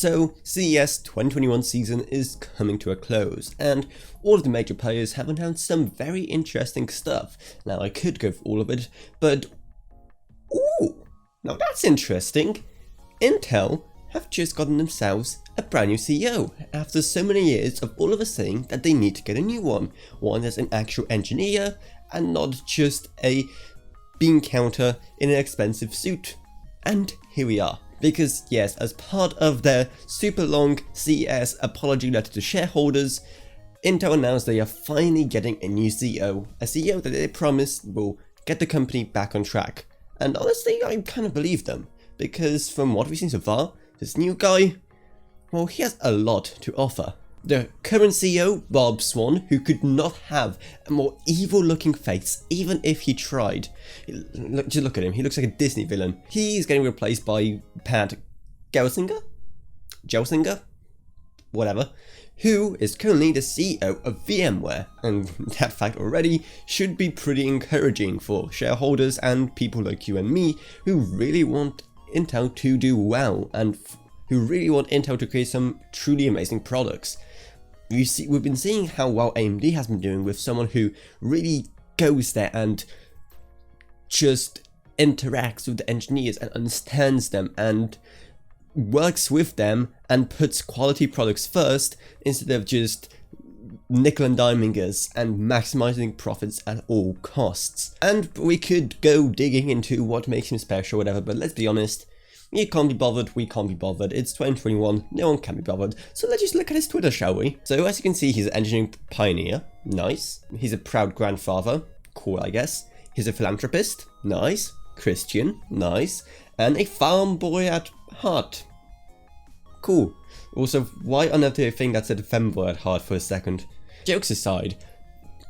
So CES 2021 season is coming to a close, and all of the major players have announced some very interesting stuff. Now I could go for all of it, but ooh, now that's interesting. Intel have just gotten themselves a brand new CEO after so many years of all of us saying that they need to get a new one that's an actual engineer and not just a bean counter in an expensive suit. And here we are. Because yes, as part of their super long CES apology letter to shareholders, Intel announced they are finally getting a new CEO, a CEO that they promised will get the company back on track. And honestly, I kind of believe them, because from what we've seen so far, this new guy, well, he has a lot to offer. The current CEO, Bob Swan, who could not have a more evil looking face even if he tried. Just look at him, he looks like a Disney villain. He's getting replaced by Pat Gelsinger? Whatever. Who is currently the CEO of VMware, and that fact already should be pretty encouraging for shareholders and people like you and me who really want Intel to do well and who really want Intel to create some truly amazing products. We've been seeing how well AMD has been doing with someone who really goes there and just interacts with the engineers and understands them and works with them and puts quality products first instead of just nickel and diming us and maximizing profits at all costs. And we could go digging into what makes him special or whatever, but let's be honest, you can't be bothered, we can't be bothered, it's 2021, no one can be bothered, so let's just look at his Twitter, shall we? So as you can see, he's an engineering pioneer, nice. He's a proud grandfather, cool I guess. He's a philanthropist, nice. Christian, nice. And a farm boy at heart, cool. Also, why on earth do you think that said femboy at heart for a second? Jokes aside,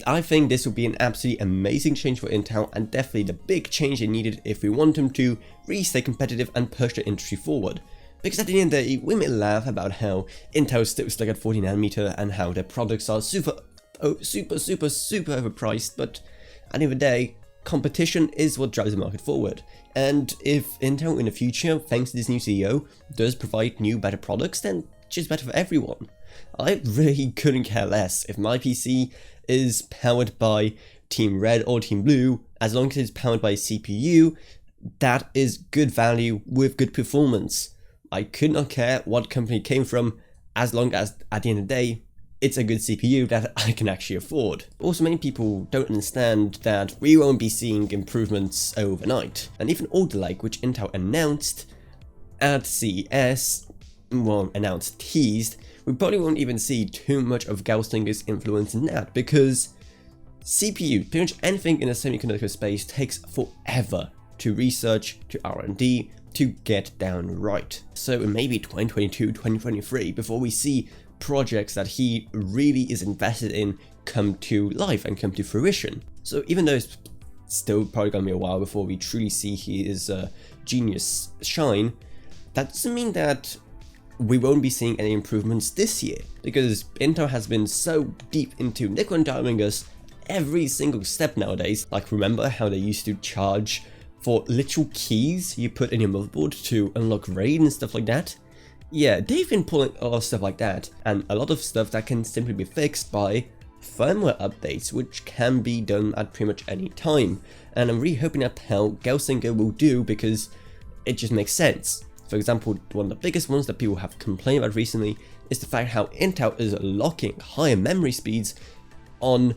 I think this will be an absolutely amazing change for Intel and definitely the big change they needed if we want them to really stay competitive and push the industry forward. Because at the end of the day, we may laugh about how Intel is still stuck at 40nm and how their products are super overpriced, but at the end of the day, competition is what drives the market forward. And if Intel in the future, thanks to this new CEO, does provide new better products, then just better for everyone. I really couldn't care less if my PC is powered by Team Red or Team Blue, as long as it's powered by a CPU that is good value with good performance. I could not care what company it came from, as long as at the end of the day, it's a good CPU that I can actually afford. Also, many people don't understand that we won't be seeing improvements overnight, and even Alder, which Intel announced at CES, well, teased, we probably won't even see too much of Gelsinger's influence in that, because CPU, pretty much anything in the semiconductor space, takes forever to research, to R&D, to get down right. So it may be 2022, 2023 before we see projects that he really is invested in come to life and come to fruition. So even though it's still probably gonna be a while before we truly see his genius shine, that doesn't mean that we won't be seeing any improvements this year, because Intel has been so deep into nickel and diming us every single step nowadays. Like, remember how they used to charge for literal keys you put in your motherboard to unlock RAID and stuff like that? Yeah, they've been pulling a lot of stuff like that, and a lot of stuff that can simply be fixed by firmware updates, which can be done at pretty much any time. And I'm really hoping that Gelsinger will do, because it just makes sense. For example, one of the biggest ones that people have complained about recently is the fact how Intel is locking higher memory speeds on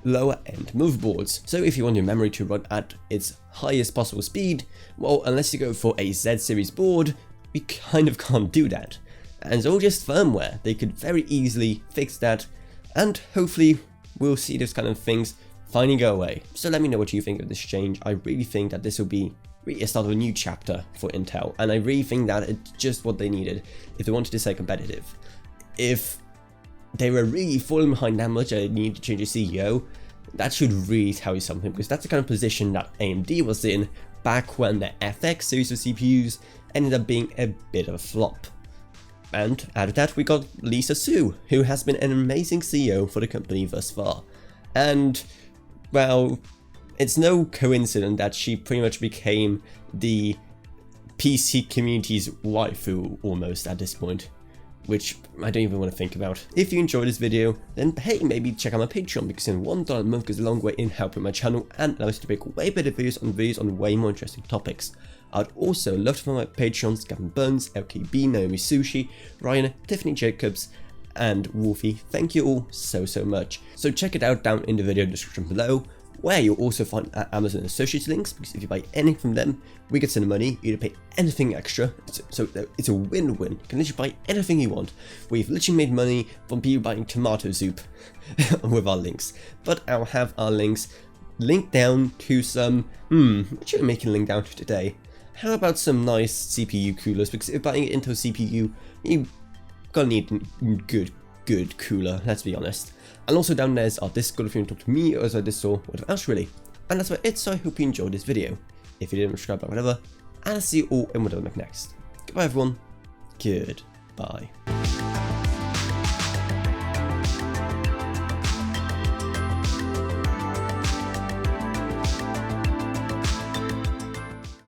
lower end motherboards. So if you want your memory to run at its highest possible speed, well, unless you go for a Z series board, you kind of can't do that. And it's all just firmware. They could very easily fix that, and hopefully we'll see those kind of things finally go away. So let me know what you think of this change. I really think that this will be really a start of a new chapter for Intel, and I really think that it's just what they needed if they wanted to stay competitive. If they were really falling behind that much and they needed to change a CEO, that should really tell you something, because that's the kind of position that AMD was in back when the FX series of CPUs ended up being a bit of a flop. And out of that we got Lisa Su, who has been an amazing CEO for the company thus far. And, well, it's no coincidence that she pretty much became the PC community's waifu almost at this point, which I don't even want to think about. If you enjoyed this video, then hey, maybe check out my Patreon, because $1 a month goes a long way in helping my channel and allows you to make way better videos on way more interesting topics. I'd also love to find my Patreons, Gavin Burns, LKB, Naomi Sushi, Ryan, Tiffany Jacobs, and Wolfie. Thank you all so much. So check it out down in the video description below, where you'll also find Amazon Associates links, because if you buy anything from them, we get some money, you don't pay anything extra, so it's a win-win. You can literally buy anything you want. We've literally made money from people buying tomato soup with our links. But I'll have our links linked down to some, what should I make a link down to today? How about some nice CPU coolers, because if you're buying an Intel CPU, you're gonna need a good cooler, let's be honest. And also down there's our Discord if you want to talk to me or as I just saw whatever else really. And that's about it, so I hope you enjoyed this video. If you didn't subscribe or whatever, and I'll see you all in whatever I make next. Goodbye everyone, goodbye.